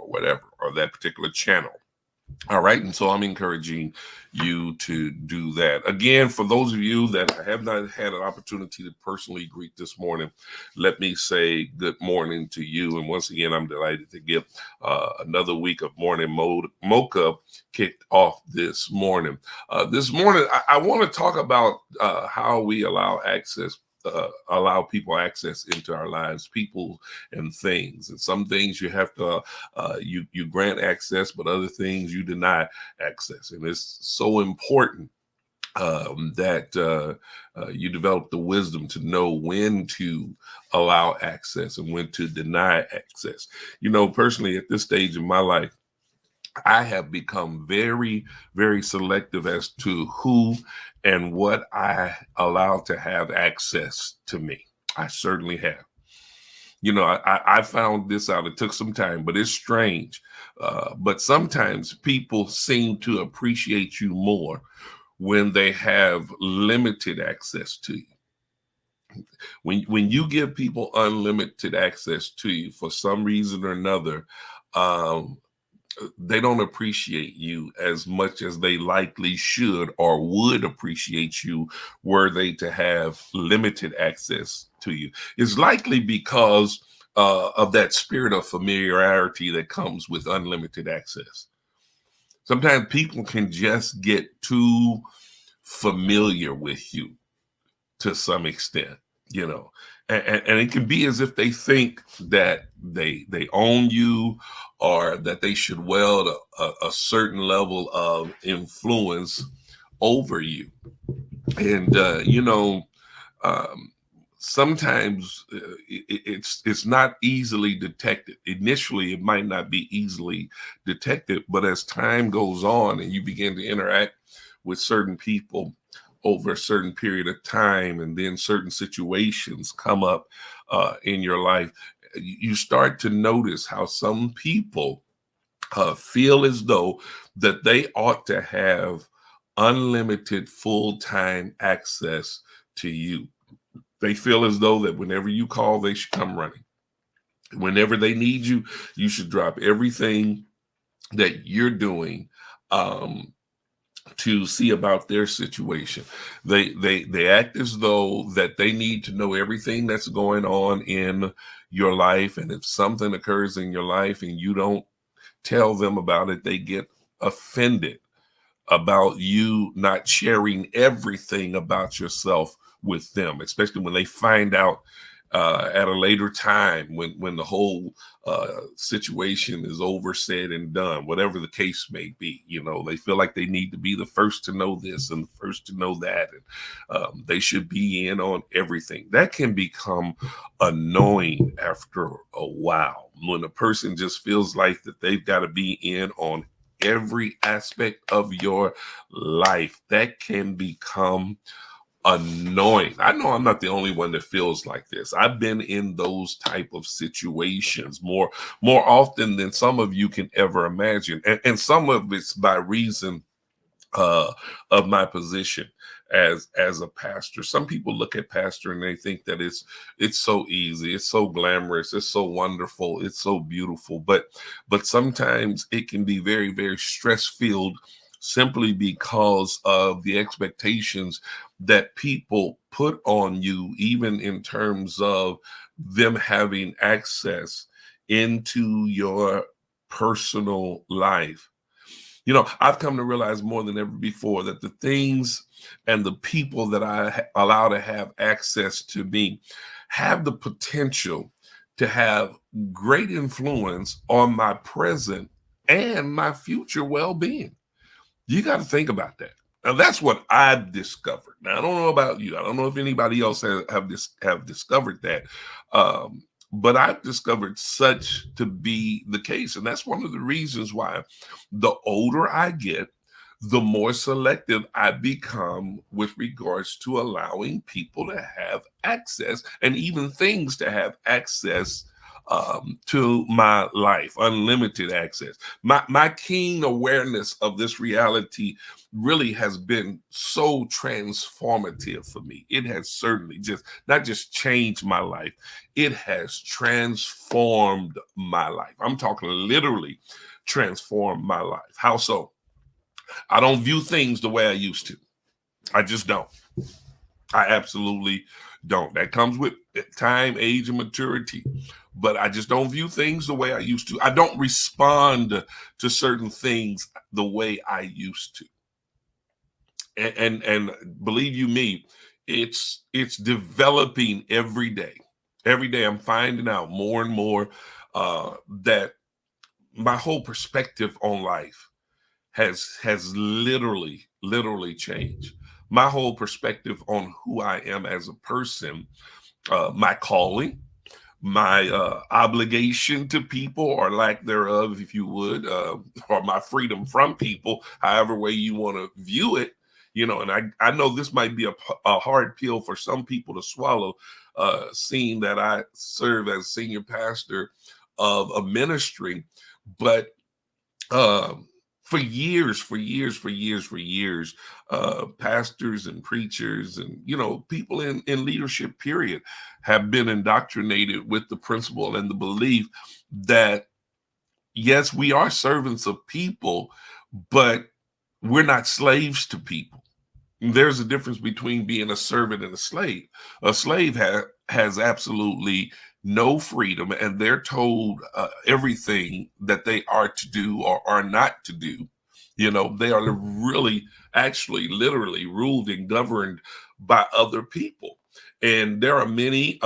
or whatever, or that particular channel. All right. And so I'm encouraging you to do that. Again, for those of you that I have not had an opportunity to personally greet this morning, let me say good morning to you. And once again, I'm delighted to get another week of morning mocha kicked off this morning. This morning, I want to talk about how we allow people access into our lives, people and things. And some things you have to you grant access, but other things you deny access. And it's so important that you develop the wisdom to know when to allow access and when to deny access. You know, personally, at this stage in my life, I have become very, very selective as to who and what I allow to have access to me. I certainly have. You know, I found this out. It took some time, but it's strange. But sometimes people seem to appreciate you more when they have limited access to you. When you give people unlimited access to you for some reason or another, um, they don't appreciate you as much as they likely should or would appreciate you were they to have limited access to you. It's likely because of that spirit of familiarity that comes with unlimited access. Sometimes people can just get too familiar with you to some extent, you know, and it can be as if they think that they own you or that they should wield a certain level of influence over you. And um, sometimes it's not easily detected. Initially, it might not be easily detected, but as time goes on and you begin to interact with certain people over a certain period of time, and then certain situations come up in your life, you start to notice how some people feel as though that they ought to have unlimited full-time access to you. They feel as though that whenever you call, they should come running. Whenever they need you, you should drop everything that you're doing to see about their situation. They act as though that they need to know everything that's going on in your life, and if something occurs in your life and you don't tell them about it, they get offended about you not sharing everything about yourself with them, especially when they find out at a later time when the whole situation is over, said and done, whatever the case may be. You know, they feel like they need to be the first to know this and the first to know that, and they should be in on everything. That can become annoying after a while when a person just feels like that they've got to be in on every aspect of your life. That can become annoying. I know I'm not the only one that feels like this. I've been in those type of situations more often than some of you can ever imagine, and some of it's by reason uh, of my position as a pastor. Some people look at pastor and they think that it's so easy, it's so glamorous, it's so wonderful, it's so beautiful, but sometimes it can be very, very stress filled, simply because of the expectations that people put on you, even in terms of them having access into your personal life. You know, I've come to realize more than ever before that the things and the people that allow to have access to me have the potential to have great influence on my present and my future well-being. You got to think about that. Now, that's what I've discovered. Now, I don't know about you. I don't know if anybody else have discovered that. But I've discovered such to be the case. And that's one of the reasons why the older I get, the more selective I become with regards to allowing people to have access and even things to have access to my life, unlimited access. My keen awareness of this reality really has been so transformative for me. It has certainly just not just changed my life, it has transformed my life. I'm talking literally transformed my life. How so? I don't view things the way I used to. I just don't. I absolutely don't. That comes with time, age, and maturity. But I just don't view things the way I used to. I don't respond to certain things the way I used to. And believe you me, it's developing every day. Every day I'm finding out more and more that my whole perspective on life has literally changed. My whole perspective on who I am as a person, my calling, my obligation to people or lack thereof, if you would, or my freedom from people, however way you want to view it. And I know this might be a hard pill for some people to swallow, seeing that I serve as senior pastor of a ministry, but um, for years, pastors and preachers and people in leadership period have been indoctrinated with the principle and the belief that yes, we are servants of people, but we're not slaves to people. There's a difference between being a servant and a slave. A slave has absolutely no freedom, and they're told everything that they are to do or are not to do. They are really, actually, literally ruled and governed by other people. And there are many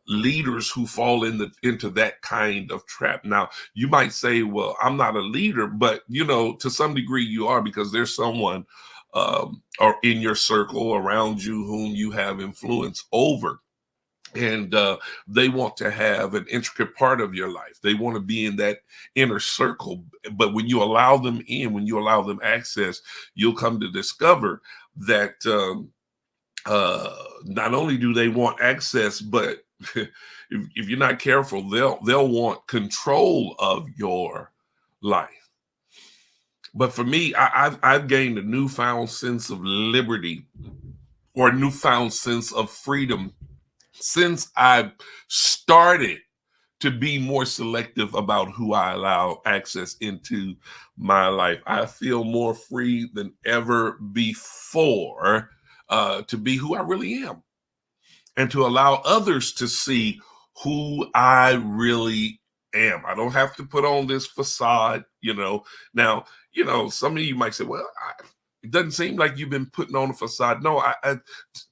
leaders who fall into that kind of trap. Now, you might say, well, I'm not a leader, but, to some degree you are, because there's someone or in your circle around you whom you have influence over. And they want to have an intricate part of your life. They want to be in that inner circle. But when you allow them in, when you allow them access, you'll come to discover that not only do they want access, but if you're not careful, they'll want control of your life. But for me, I've gained a newfound sense of liberty or a newfound sense of freedom since I started to be more selective about who I allow access into my life. I feel more free than ever before to be who I really am and to allow others to see who I really am. I don't have to put on this facade. Now, some of you might say, well, it doesn't seem like you've been putting on a facade. No, I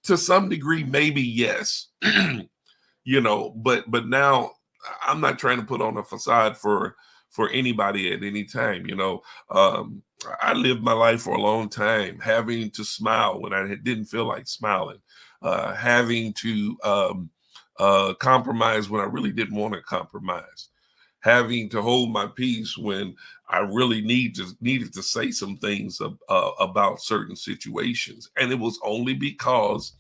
to some degree, maybe yes. But now I'm not trying to put on a facade for anybody at any time. I lived my life for a long time having to smile when I didn't feel like smiling, having to compromise when I really didn't want to compromise, having to hold my peace when I really needed to say some things about certain situations. And it was only because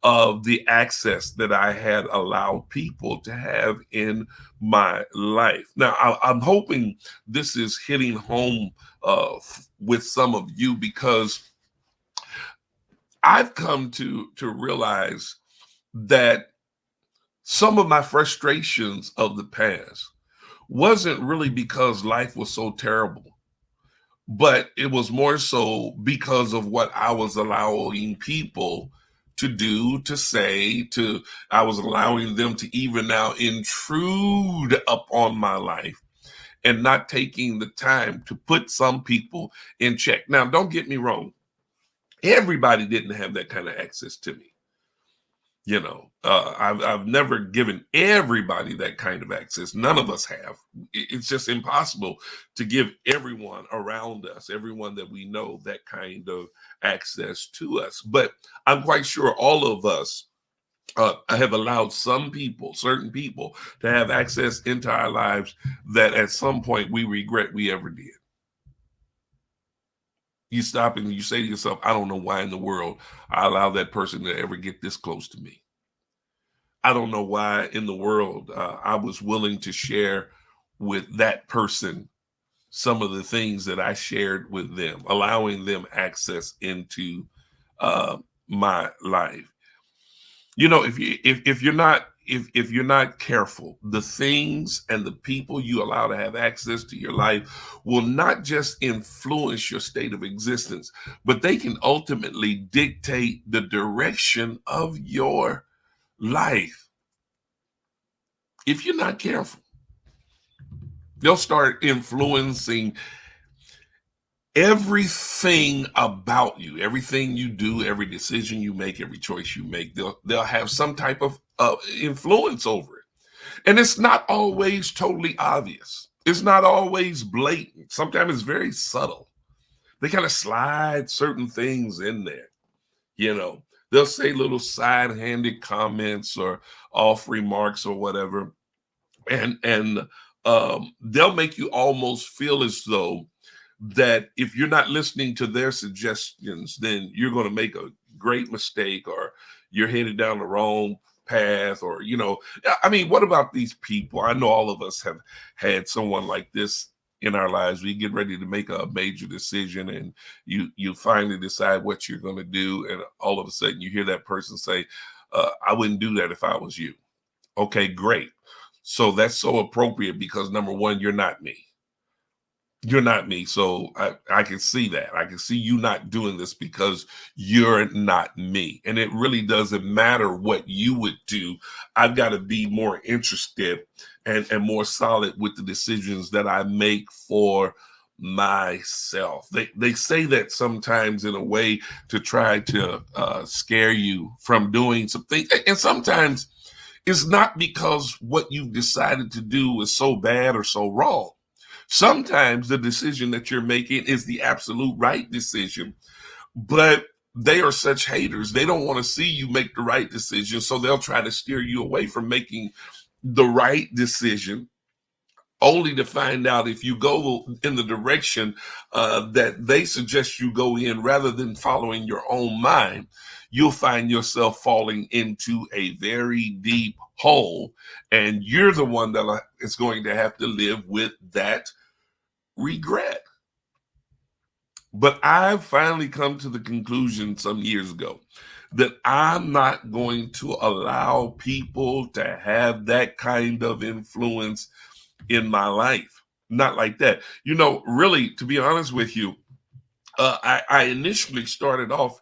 of the access that I had allowed people to have in my life. Now, I'm hoping this is hitting home with some of you, because I've come to realize that some of my frustrations of the past wasn't really because life was so terrible, but it was more so because of what I was allowing people to do, to say, I was allowing them to even now intrude upon my life and not taking the time to put some people in check. Now, don't get me wrong. Everybody didn't have that kind of access to me. I've never given everybody that kind of access. None of us have. It's just impossible to give everyone around us, everyone that we know, that kind of access to us. But I'm quite sure all of us have allowed some people, certain people, to have access into our lives that at some point we regret we ever did. You stop and you say to yourself, I don't know why in the world I allowed that person to ever get this close to me. I don't know why in the world I was willing to share with that person some of the things that I shared with them, allowing them access into uh, my life. You know, if you're not if you're not careful, the things and the people you allow to have access to your life will not just influence your state of existence, but they can ultimately dictate the direction of your life. If you're not careful, they'll start influencing everything about you, everything you do, every decision you make, every choice you make. They'll have some type of influence over it, and it's not always totally obvious. It's not always blatant. Sometimes it's very subtle. They kind of slide certain things in there. You know, they'll say little side-handed comments or off remarks or whatever, and they'll make you almost feel as though that if you're not listening to their suggestions, then you're going to make a great mistake, or you're headed down the wrong path, or, you know, I mean, what about these people? I know all of us have had someone like this in our lives. We get ready to make a major decision, and you finally decide what you're going to do, and all of a sudden you hear that person say, I wouldn't do that if I was you. Okay, great. So that's so appropriate because number one, you're not me. You're not me. So I can see that. I can see you not doing this because you're not me. And it really doesn't matter what you would do. I've got to be more interested and more solid with the decisions that I make for myself. They say that sometimes in a way to try to scare you from doing something. And sometimes it's not because what you've decided to do is so bad or so wrong. Sometimes the decision that you're making is the absolute right decision, but they are such haters. They don't want to see you make the right decision. So they'll try to steer you away from making the right decision, only to find out if you go in the direction that they suggest you go in rather than following your own mind, you'll find yourself falling into a very deep hole. And you're the one that is going to have to live with that regret. But I've finally come to the conclusion some years ago that I'm not going to allow people to have that kind of influence in my life. Not like that. You know, really, to be honest with you, I initially started off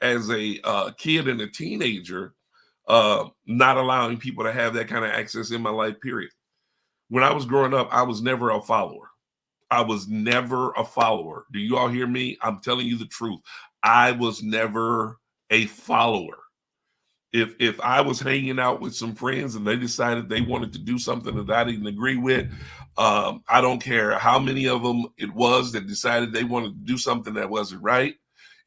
as a kid and a teenager, not allowing people to have that kind of access in my life, period. When I was growing up, I was never a follower. I was never a follower. Do you all hear me? I'm telling you the truth. I was never a follower. If I was hanging out with some friends and they decided they wanted to do something that I didn't agree with, I don't care how many of them it was that decided they wanted to do something that wasn't right.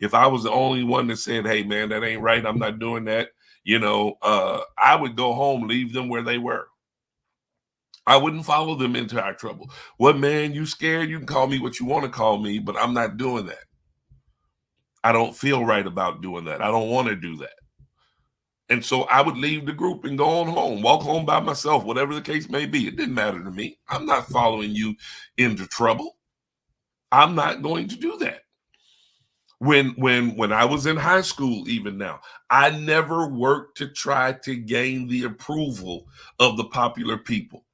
If I was the only one that said, "Hey, man, that ain't right. I'm not doing that," I would go home, leave them where they were. I wouldn't follow them into our trouble. What, man, you scared? You can call me what you want to call me, but I'm not doing that. I don't feel right about doing that. I don't want to do that. And so I would leave the group and go on home, walk home by myself, whatever the case may be. It didn't matter to me. I'm not following you into trouble. I'm not going to do that. When I was in high school, even now, I never worked to try to gain the approval of the popular people.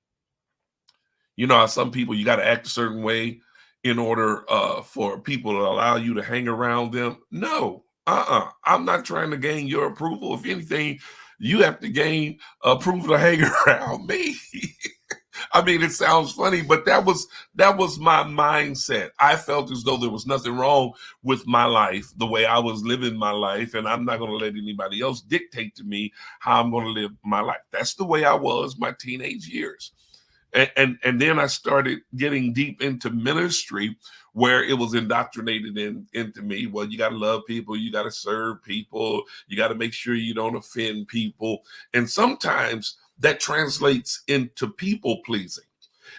You know how some people, you got to act a certain way in order for people to allow you to hang around them? No, I'm not trying to gain your approval. If anything, you have to gain approval to hang around me. I mean, it sounds funny, but that was my mindset. I felt as though there was nothing wrong with my life, the way I was living my life, and I'm not going to let anybody else dictate to me how I'm going to live my life. That's the way I was my teenage years. And then I started getting deep into ministry, where it was indoctrinated into me. Well, you got to love people, you got to serve people, you got to make sure you don't offend people, and sometimes that translates into people pleasing.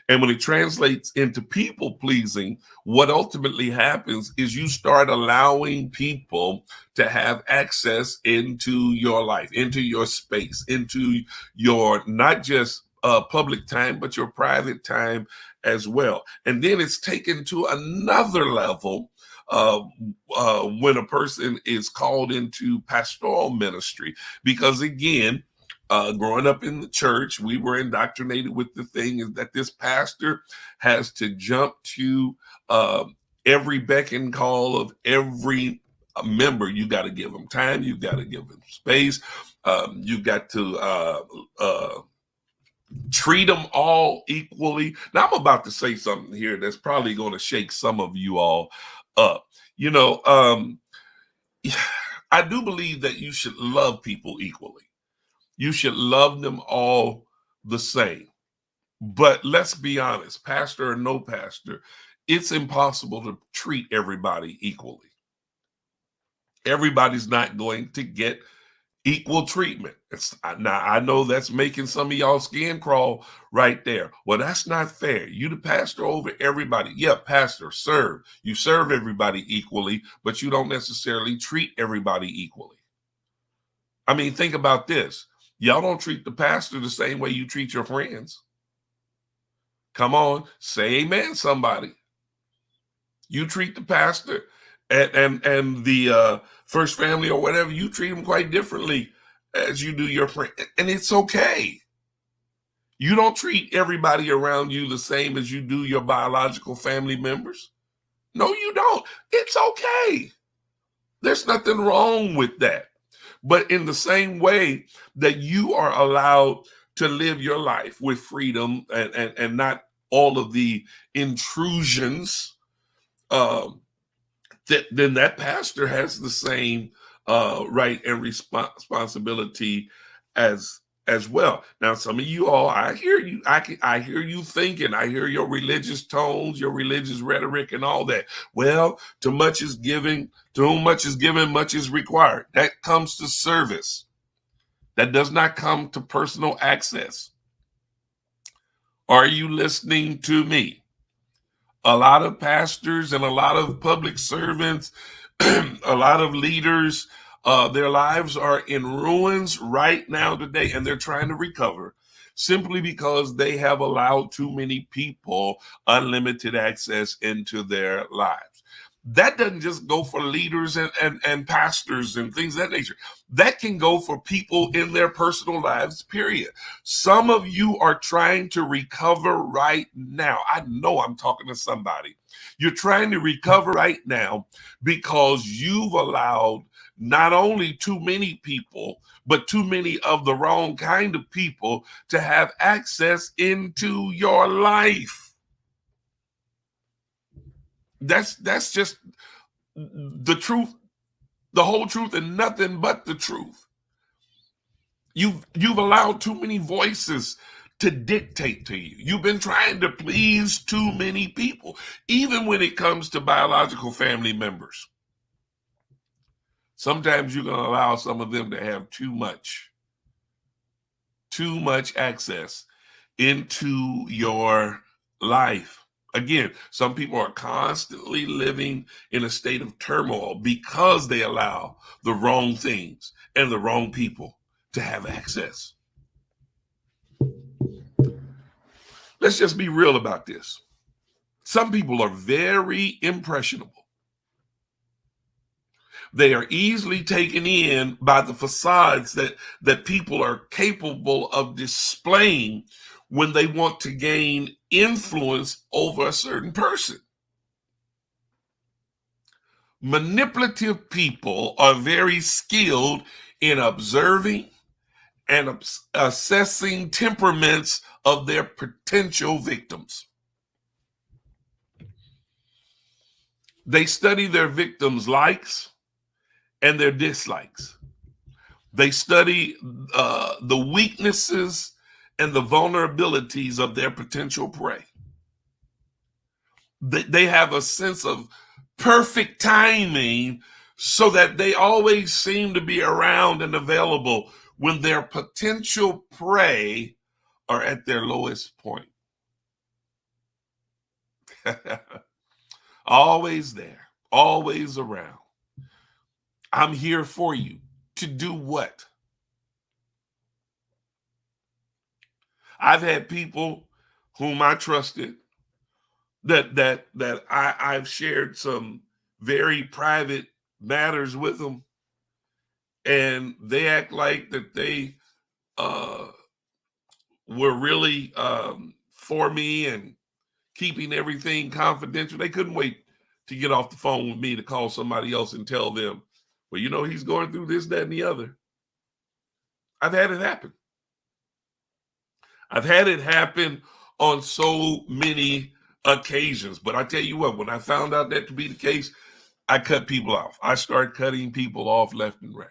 And when it translates into people pleasing, what ultimately happens is you start allowing people to have access into your life, into your space, into your not just public time, but your private time as well. And then it's taken to another level when a person is called into pastoral ministry, because again, growing up in the church, we were indoctrinated with the thing is that this pastor has to jump to every beck and call of every member. You got to give them time. You got to give them space. You got to treat them all equally. Now, I'm about to say something here that's probably going to shake some of you all up. You know, I do believe that you should love people equally. You should love them all the same. But let's be honest, pastor or no pastor, it's impossible to treat everybody equally. Everybody's not going to get equal treatment. Now, I know that's making some of y'all skin crawl right there. Well, that's not fair. You the pastor over everybody. Yeah, pastor, serve. You serve everybody equally, but you don't necessarily treat everybody equally. I mean, think about this. Y'all don't treat the pastor the same way you treat your friends. Come on, say amen, somebody. You treat the pastor and the First Family or whatever, you treat them quite differently as you do your friend. And it's okay. You don't treat everybody around you the same as you do your biological family members. No, you don't. It's okay. There's nothing wrong with that. But in the same way that you are allowed to live your life with freedom and not all of the intrusions, then that pastor has the same right and responsibility as well. Now, some of you all, I hear you. I hear you thinking. I hear your religious tones, your religious rhetoric, and all that. Well, to much is given, to whom much is given, much is required. That comes to service. That does not come to personal access. Are you listening to me? A lot of pastors and a lot of public servants, a lot of leaders, their lives are in ruins right now today, and they're trying to recover simply because they have allowed too many people unlimited access into their lives. That doesn't just go for leaders and pastors and things of that nature. That can go for people in their personal lives, period. Some of you are trying to recover right now. I know I'm talking to somebody. You're trying to recover right now because you've allowed not only too many people, but too many of the wrong kind of people to have access into your life. That's just the truth, the whole truth, and nothing but the truth. You've allowed too many voices to dictate to you. You've been trying to please too many people, even when it comes to biological family members. Sometimes you're going to allow some of them to have too much access into your life. Again, some people are constantly living in a state of turmoil because they allow the wrong things and the wrong people to have access. Let's just be real about this. Some people are very impressionable. They are easily taken in by the facades that people are capable of displaying when they want to gain influence over a certain person. Manipulative people are very skilled in observing and assessing temperaments of their potential victims. They study their victims' likes and their dislikes. They study the weaknesses and the vulnerabilities of their potential prey. They have a sense of perfect timing so that they always seem to be around and available when their potential prey are at their lowest point. Always there, always around. I'm here for you. To do what? I've had people whom I trusted that I've shared some very private matters with them, and they act like that they uh, were really for me and keeping everything confidential. They couldn't wait to get off the phone with me to call somebody else and tell them, well, you know, he's going through this, that, and the other. I've had it happen. I've had it happen on so many occasions. But I tell you what, when I found out that to be the case, I cut people off. I started cutting people off left and right.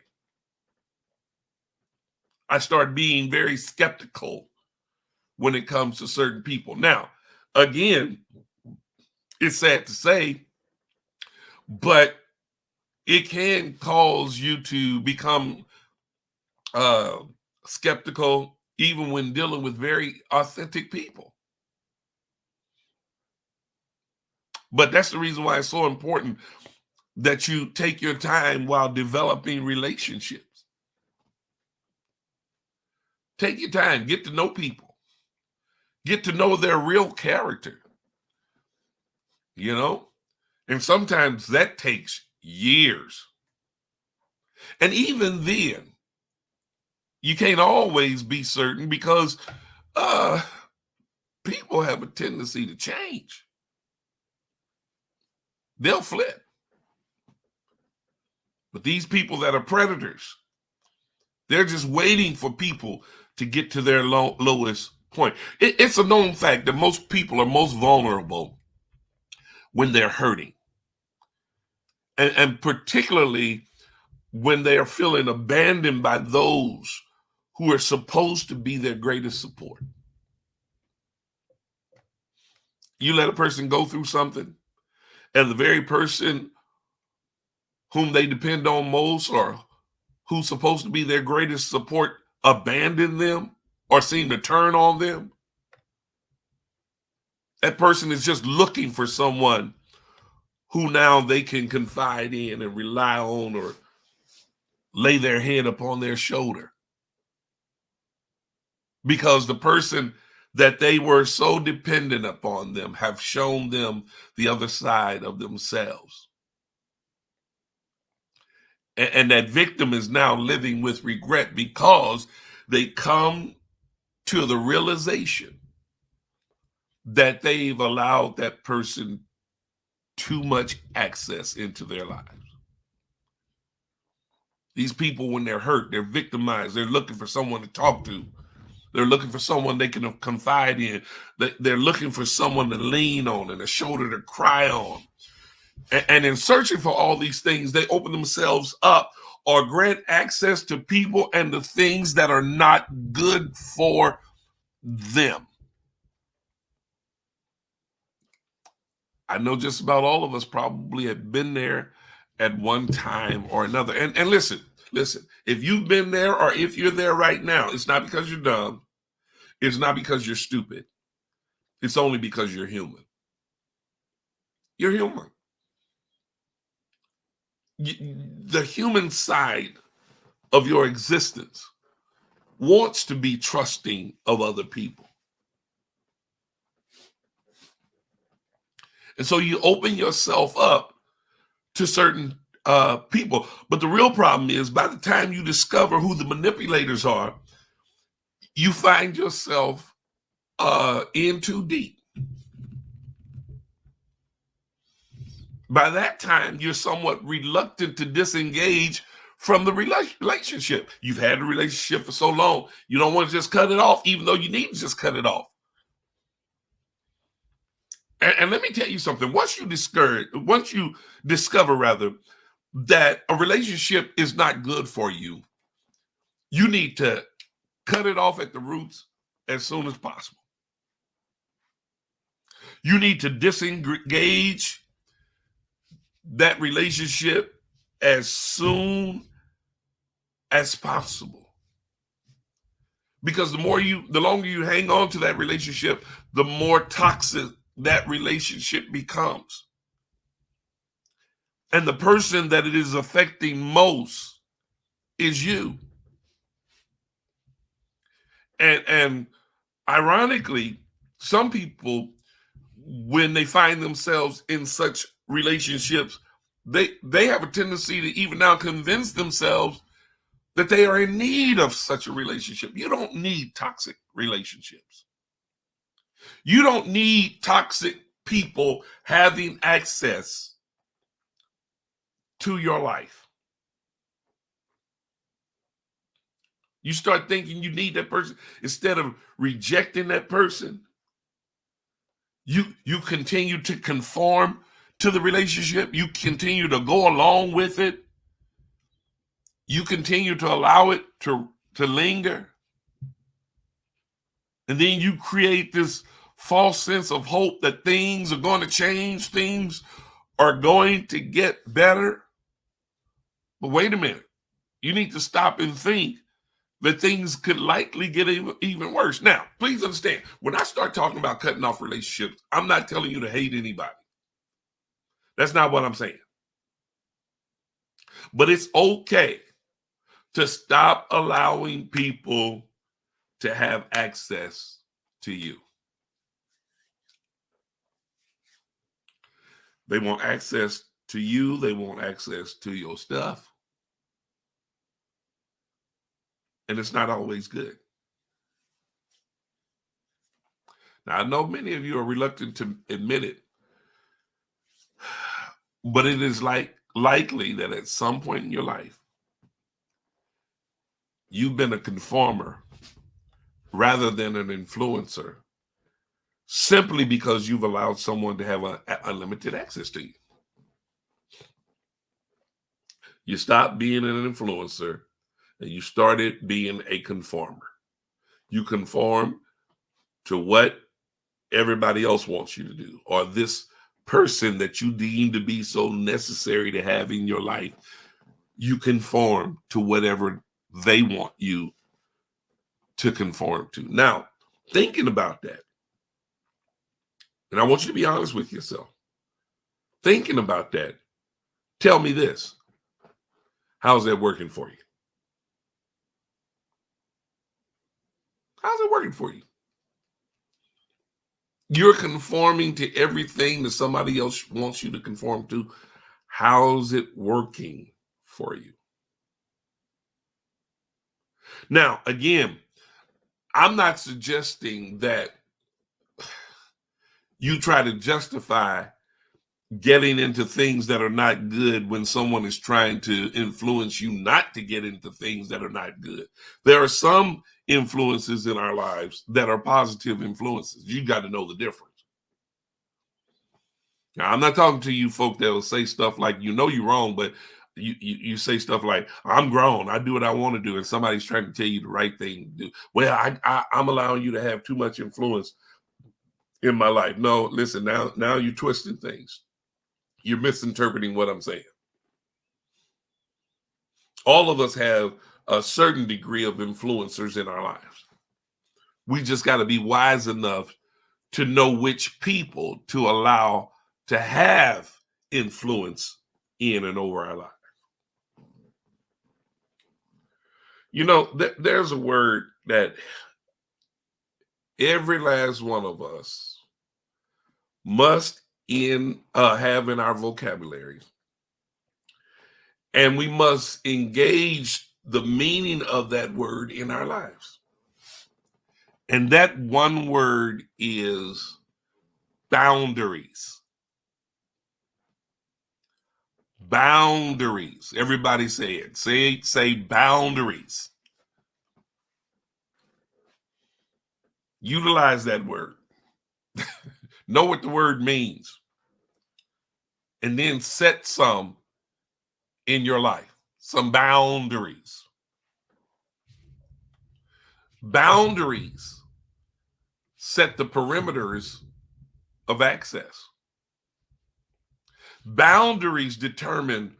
I started being very skeptical when it comes to certain people. Now, again, it's sad to say, but it can cause you to become skeptical even when dealing with very authentic people. But that's the reason why it's so important that you take your time while developing relationships. Take your time, get to know people, get to know their real character, you know? And sometimes that takes years. And even then, you can't always be certain because people have a tendency to change. They'll flip. But these people that are predators, they're just waiting for people to get to their lowest point. It's a known fact that most people are most vulnerable when they're hurting. And particularly when they are feeling abandoned by those who are supposed to be their greatest support. You let a person go through something, and the very person whom they depend on most or who's supposed to be their greatest support abandon them or seem to turn on them. That person is just looking for someone who now they can confide in and rely on or lay their head upon their shoulder. Because the person that they were so dependent upon them have shown them the other side of themselves. And that victim is now living with regret because they come to the realization that they've allowed that person too much access into their lives. These people, when they're hurt, they're victimized, they're looking for someone to talk to. They're looking for someone they can confide in. They're looking for someone to lean on and a shoulder to cry on. And in searching for all these things, they open themselves up or grant access to people and the things that are not good for them. I know just about all of us probably have been there at one time or another. And listen, if you've been there or if you're there right now, it's not because you're dumb. It's not because you're stupid. It's only because you're human. You're human. The human side of your existence wants to be trusting of other people. And so you open yourself up to certain people. But the real problem is by the time you discover who the manipulators are, you find yourself in too deep. By that time, you're somewhat reluctant to disengage from the relationship. You've had the relationship for so long, you don't want to just cut it off, even though you need to just cut it off. And let me tell you something. Once you discover that a relationship is not good for you, you need to cut it off at the roots as soon as possible. You need to disengage that relationship as soon as possible. Because the longer you hang on to that relationship, the more toxic that relationship becomes. And the person that it is affecting most is you. And ironically, some people, when they find themselves in such relationships, they have a tendency to even now convince themselves that they are in need of such a relationship. You don't need toxic relationships. You don't need toxic people having access to your life. You start thinking you need that person. Instead of rejecting that person, you continue to conform to the relationship. You continue to go along with it. You continue to allow it to linger. And then you create this false sense of hope that things are going to change, things are going to get better. But wait a minute. You need to stop and think that things could likely get even worse. Now, please understand, when I start talking about cutting off relationships, I'm not telling you to hate anybody. That's not what I'm saying. But it's okay to stop allowing people to have access to you. They want access to you. They want access to your stuff. And it's not always good. Now, I know many of you are reluctant to admit it, but it is likely that at some point in your life, you've been a conformer rather than an influencer, simply because you've allowed someone to have unlimited access to you. You stopped being an influencer and you started being a conformer. You conform to what everybody else wants you to do, or this person that you deem to be so necessary to have in your life. You conform to whatever they want you to conform to. Now, thinking about that, and I want you to be honest with yourself. Thinking about that, tell me this. How's that working for you? How's it working for you? You're conforming to everything that somebody else wants you to conform to. How's it working for you? Now, again, I'm not suggesting that you try to justify getting into things that are not good when someone is trying to influence you not to get into things that are not good. There are some influences in our lives that are positive influences. You got to know the difference. Now, I'm not talking to you folk that will say stuff like, you know, you're wrong, but you say stuff like, I'm grown, I do what I want to do, and somebody's trying to tell you the right thing to do. Well, I'm allowing you to have too much influence in my life. No, listen, now you're twisting things. You're misinterpreting what I'm saying. All of us have a certain degree of influencers in our lives. We just got to be wise enough to know which people to allow to have influence in and over our life. You know, there's a word that every last one of us must have in our vocabulary, and we must engage the meaning of that word in our lives. And that one word is boundaries. Boundaries. Everybody say it. Say boundaries. Utilize that word. Know what the word means. And then set some in your life. Some boundaries. Boundaries set the perimeters of access. Boundaries determine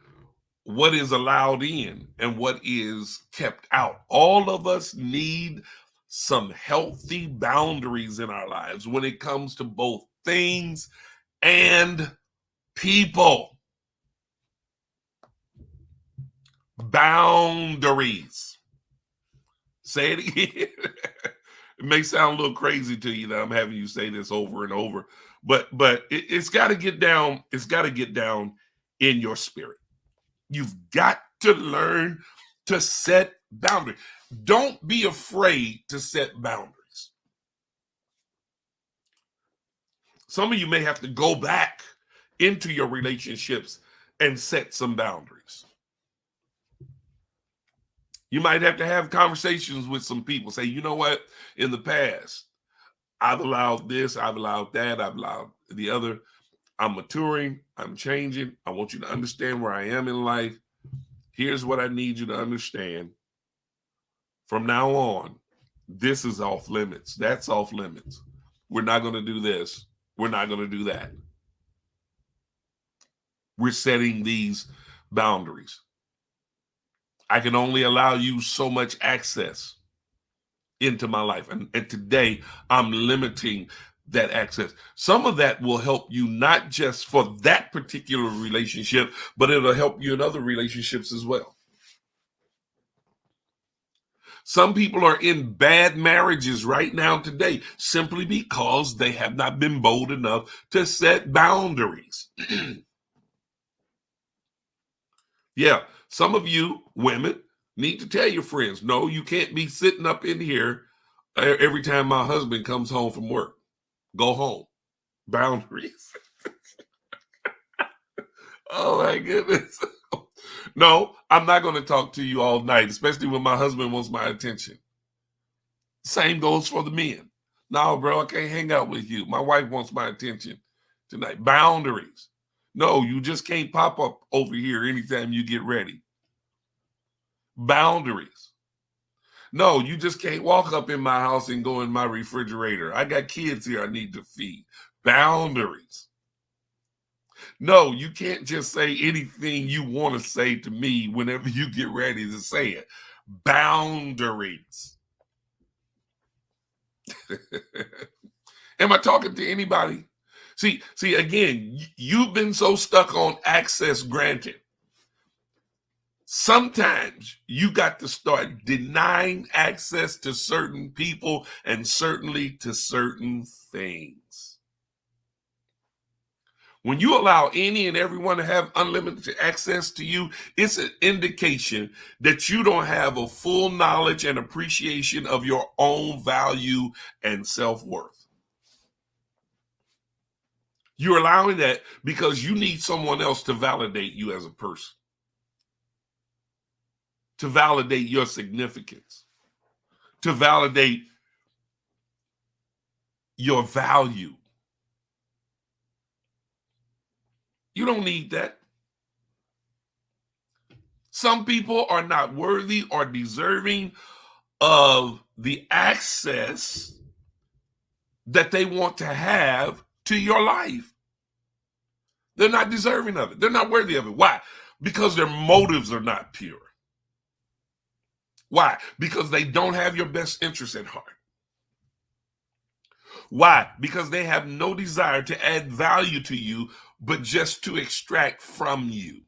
what is allowed in and what is kept out. All of us need some healthy boundaries in our lives when it comes to both things, and people. Boundaries. Say it again. It may sound a little crazy to you that I'm having you say this over and over, but it's got to get down. It's got to get down in your spirit. You've got to learn to set boundaries. Don't be afraid to set boundaries. Some of you may have to go back into your relationships and set some boundaries. You might have to have conversations with some people. Say, you know what? In the past, I've allowed this, I've allowed that, I've allowed the other. I'm maturing, I'm changing. I want you to understand where I am in life. Here's what I need you to understand. From now on, this is off limits. That's off limits. We're not going to do this. We're not going to do that. We're setting these boundaries. I can only allow you so much access into my life. And today, I'm limiting that access. Some of that will help you not just for that particular relationship, but it'll help you in other relationships as well. Some people are in bad marriages right now today simply because they have not been bold enough to set boundaries. Yeah, some of you women need to tell your friends, no, you can't be sitting up in here every time my husband comes home from work. Go home. Boundaries. Oh my goodness. No, I'm not going to talk to you all night, especially when my husband wants my attention. Same goes for the men. No, bro, I can't hang out with you. My wife wants my attention tonight. Boundaries. No, you just can't pop up over here anytime you get ready. Boundaries. No, you just can't walk up in my house and go in my refrigerator. I got kids here I need to feed. Boundaries. No, you can't just say anything you want to say to me whenever you get ready to say it. Boundaries. Am I talking to anybody? See, again, you've been so stuck on access granted. Sometimes you got to start denying access to certain people and certainly to certain things. When you allow any and everyone to have unlimited access to you, it's an indication that you don't have a full knowledge and appreciation of your own value and self-worth. You're allowing that because you need someone else to validate you as a person, to validate your significance, to validate your value. You don't need that. Some people are not worthy or deserving of the access that they want to have to your life. They're not deserving of it. They're not worthy of it. Why? Because their motives are not pure. Why? Because they don't have your best interest at heart. Why? Because they have no desire to add value to you, but just to extract from you.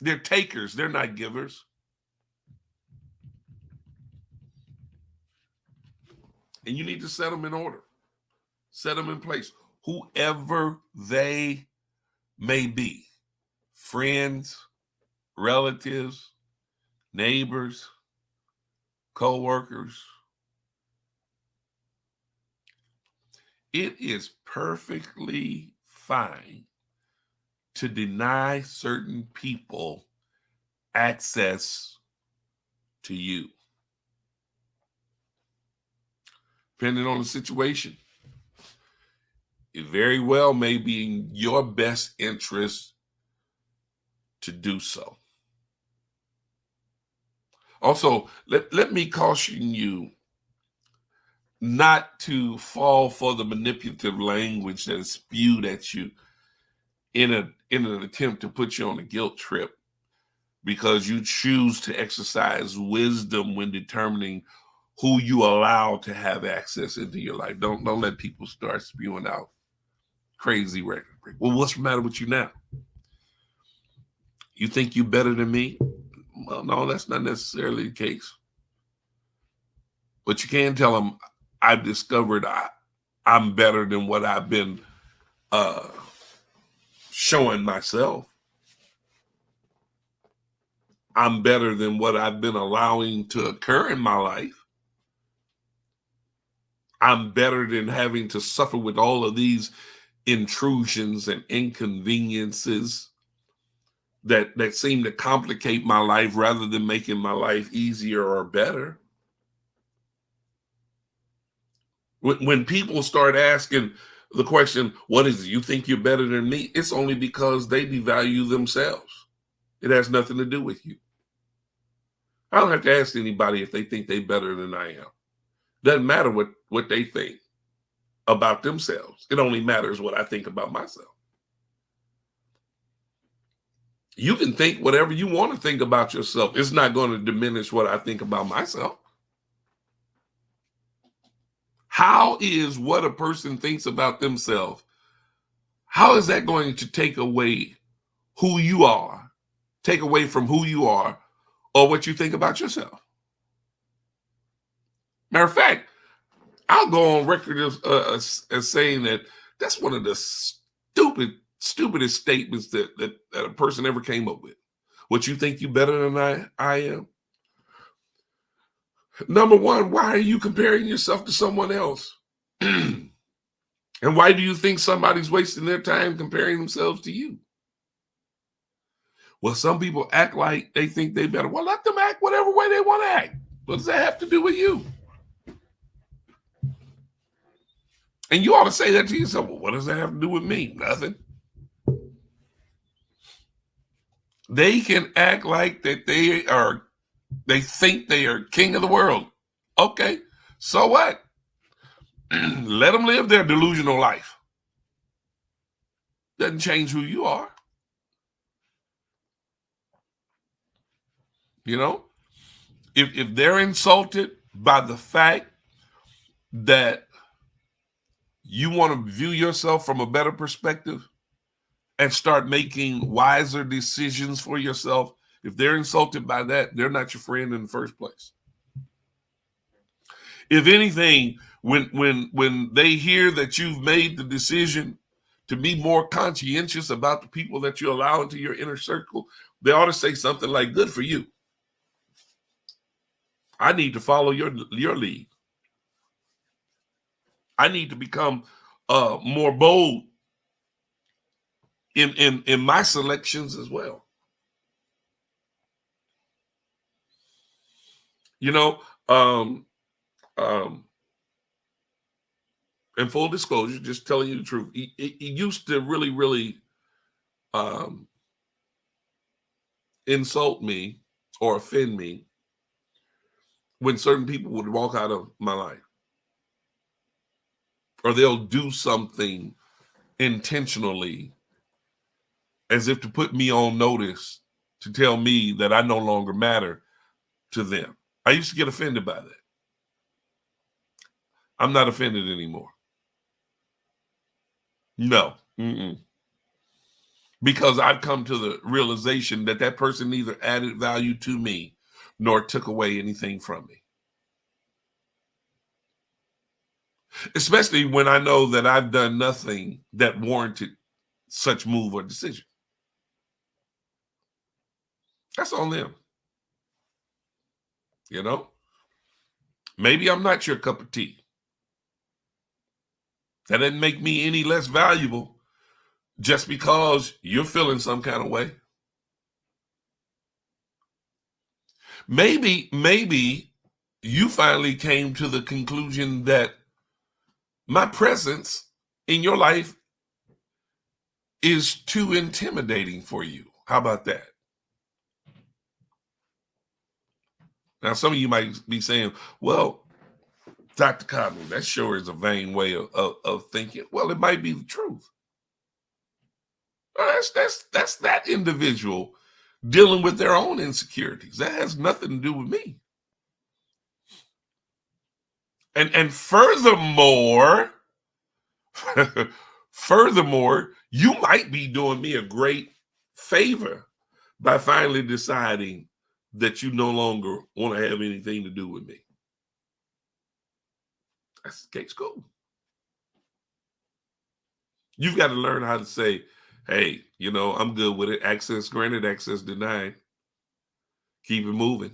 They're takers. They're not givers. And you need to set them in order. Set them in place. Whoever they may be. Friends, relatives, neighbors, co-workers. It is perfectly fine to deny certain people access to you. Depending on the situation, it very well may be in your best interest to do so. Also, let me caution you not to fall for the manipulative language that is spewed at you in an attempt to put you on a guilt trip because you choose to exercise wisdom when determining who you allow to have access into your life. Don't let people start spewing out crazy record. Well, what's the matter with you now? You think you're better than me? Well, no, that's not necessarily the case. But you can tell them, I've discovered I'm better than what I've been showing myself. I'm better than what I've been allowing to occur in my life. I'm better than having to suffer with all of these intrusions and inconveniences that seem to complicate my life rather than making my life easier or better. When people start asking the question, what is it? You think you're better than me? It's only because they devalue themselves. It has nothing to do with you. I don't have to ask anybody if they think they're better than I am. Doesn't matter what they think about themselves. It only matters what I think about myself. You can think whatever you want to think about yourself. It's not going to diminish what I think about myself. How is what a person thinks about themselves, how is that going to take away who you are, take away from who you are or what you think about yourself? Matter of fact, I'll go on record as saying that that's one of the stupidest statements that a person ever came up with. What, you think you better than I am? Number one, why are you comparing yourself to someone else? And why do you think somebody's wasting their time comparing themselves to you? Well, some people act like they think they better. Well, let them act whatever way they want to act. What does that have to do with you? And you ought to say that to yourself. Well, what does that have to do with me? Nothing. They can act like that they think they are king of the world. Okay, so what? Let them live their delusional life. Doesn't change who you are. You know, if they're insulted by the fact that you want to view yourself from a better perspective and start making wiser decisions for yourself, if they're insulted by that, they're not your friend in the first place. If anything, when they hear that you've made the decision to be more conscientious about the people that you allow into your inner circle, they ought to say something like, good for you. I need to follow your lead. I need to become more bold in my selections as well. You know, in full disclosure, just telling you the truth, it used to really, really insult me or offend me when certain people would walk out of my life, or they'll do something intentionally as if to put me on notice to tell me that I no longer matter to them. I used to get offended by that. I'm not offended anymore. No. Because I've come to the realization that that person neither added value to me nor took away anything from me. Especially when I know that I've done nothing that warranted such move or decision. That's on them. You know, maybe I'm not your cup of tea. That doesn't make me any less valuable just because you're feeling some kind of way. Maybe you finally came to the conclusion that my presence in your life is too intimidating for you. How about that? Now, some of you might be saying, well, Dr. Cotton, that sure is a vain way of thinking. Well, it might be the truth. That's that individual dealing with their own insecurities. That has nothing to do with me. And furthermore, furthermore, you might be doing me a great favor by finally deciding that you no longer want to have anything to do with me. That's case cool. You've got to learn how to say, hey, I'm good with it. Access granted, access denied. Keep it moving.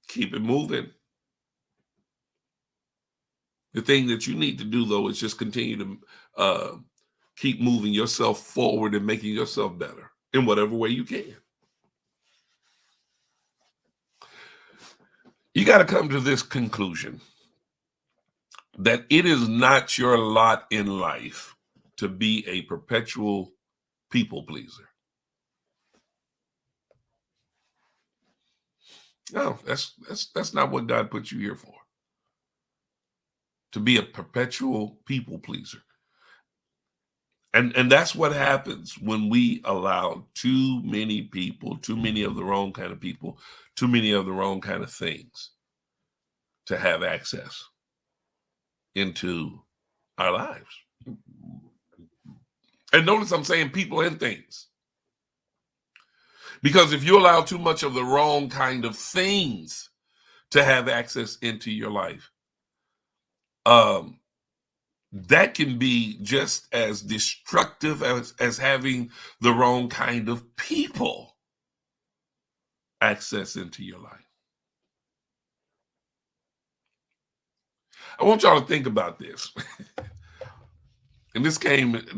Keep it moving. The thing that you need to do, though, is just continue to keep moving yourself forward and making yourself better in whatever way you can. You got to come to this conclusion that it is not your lot in life to be a perpetual people pleaser. No, that's not what God put you here for. To be a perpetual people pleaser. And that's what happens when we allow too many people, too many of the wrong kind of people, too many of the wrong kind of things to have access into our lives. And notice I'm saying people and things. Because if you allow too much of the wrong kind of things to have access into your life, that can be just as destructive as having the wrong kind of people access into your life. I want y'all to think about this. And this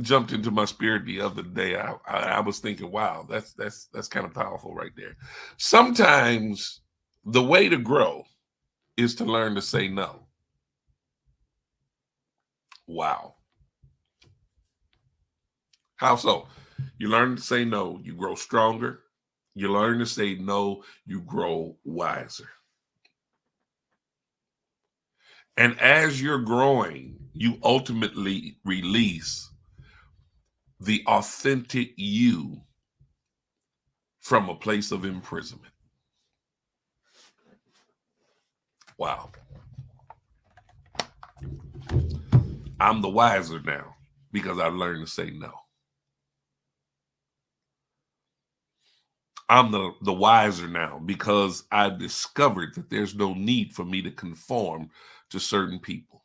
jumped into my spirit the other day. I was thinking, wow, that's kind of powerful right there. Sometimes the way to grow is to learn to say no. Wow. How so? You learn to say no, you grow stronger. You learn to say no, you grow wiser. And as you're growing, you ultimately release the authentic you from a place of imprisonment. Wow. I'm the wiser now because I've learned to say no. I'm the wiser now because I've discovered that there's no need for me to conform to certain people.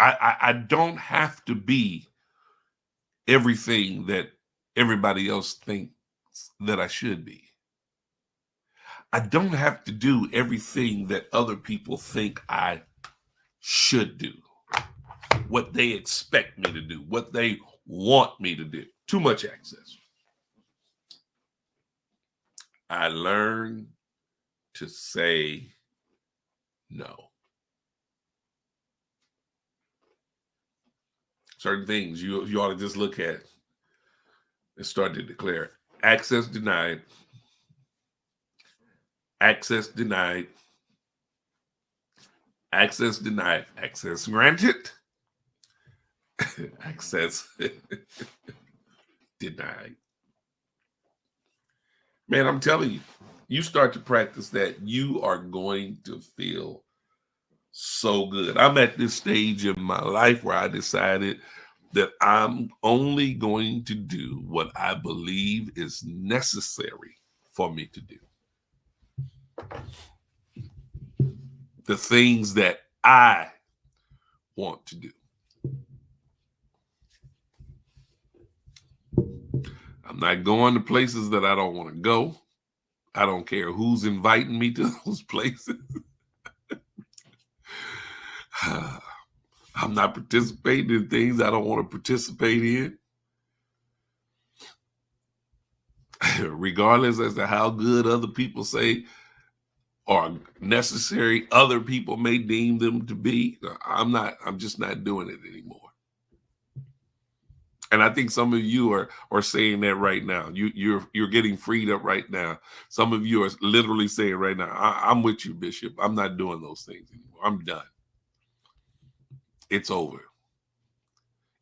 I don't have to be everything that everybody else thinks that I should be. I don't have to do everything that other people think I should do. What they expect me to do, what they want me to do. Too much access. I learned to say no. Certain things you ought to just look at and start to declare access denied. Access denied. Access denied. Access granted. Access denied. Man, I'm telling you, you start to practice that, you are going to feel so good. I'm at this stage in my life where I decided that I'm only going to do what I believe is necessary for me to do. The things that I want to do. I'm not going to places that I don't want to go. I don't care who's inviting me to those places. I'm not participating in things I don't want to participate in. Regardless as to how good other people say or necessary other people may deem them to be, I'm just not doing it anymore. And I think some of you are saying that right now. You're getting freed up right now. Some of you are literally saying right now, I'm with you, Bishop. I'm not doing those things anymore. I'm done. It's over.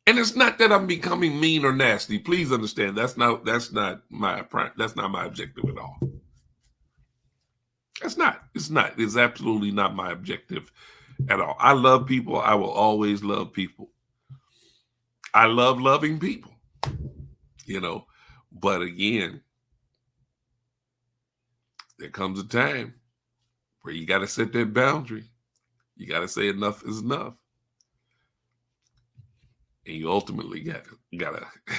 And it's not that I'm becoming mean or nasty. Please understand that's not my objective at all. It's not. It's not. It's absolutely not my objective at all. I love people. I will always love people. I love loving people, you know. But again, there comes a time where you got to set that boundary. You got to say enough is enough. And you ultimately got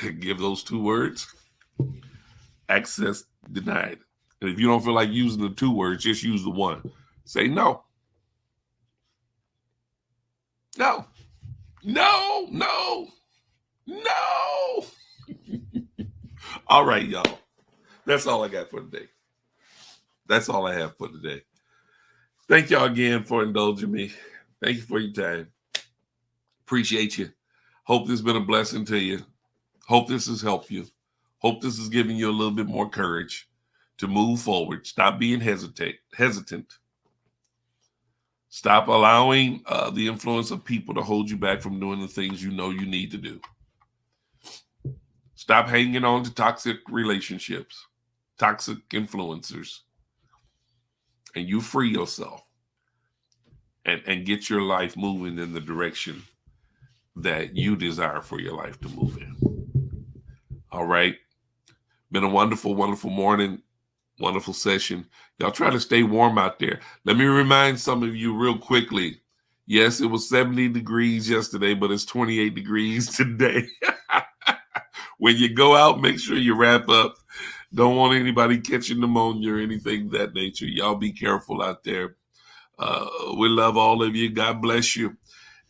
to give those 2 words, access denied. And if you don't feel like using the 2 words, just use the 1. Say no. No. No. No. No. All right, y'all. That's all I got for today. That's all I have for today. Thank y'all again for indulging me. Thank you for your time. Appreciate you. Hope this has been a blessing to you. Hope this has helped you. Hope this is giving you a little bit more courage to move forward. Stop being hesitant. Stop allowing the influence of people to hold you back from doing the things you know you need to do. Stop hanging on to toxic relationships, toxic influencers, and you free yourself and get your life moving in the direction that you desire for your life to move in. All right. Been a wonderful, wonderful morning, wonderful session. Y'all try to stay warm out there. Let me remind some of you real quickly. Yes, it was 70 degrees yesterday, but it's 28 degrees today. When you go out, make sure you wrap up. Don't want anybody catching pneumonia or anything of that nature. Y'all be careful out there. We love all of you. God bless you.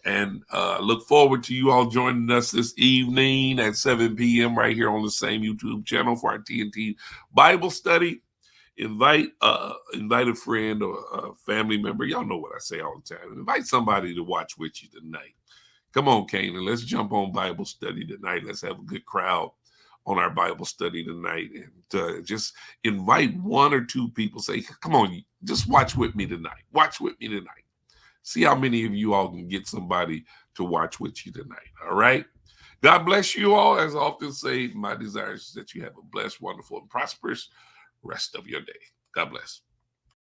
And look forward to you all joining us this evening at 7 p.m. right here on the same YouTube channel for our TNT Bible study. Invite a friend or a family member. Y'all know what I say all the time. Invite somebody to watch with you tonight. Come on, Canaan. Let's jump on Bible study tonight. Let's have a good crowd on our Bible study tonight. And just invite 1 or 2 people. Say, come on, just watch with me tonight. Watch with me tonight. See how many of you all can get somebody to watch with you tonight. All right. God bless you all. As I often say, my desire is that you have a blessed, wonderful, and prosperous rest of your day. God bless.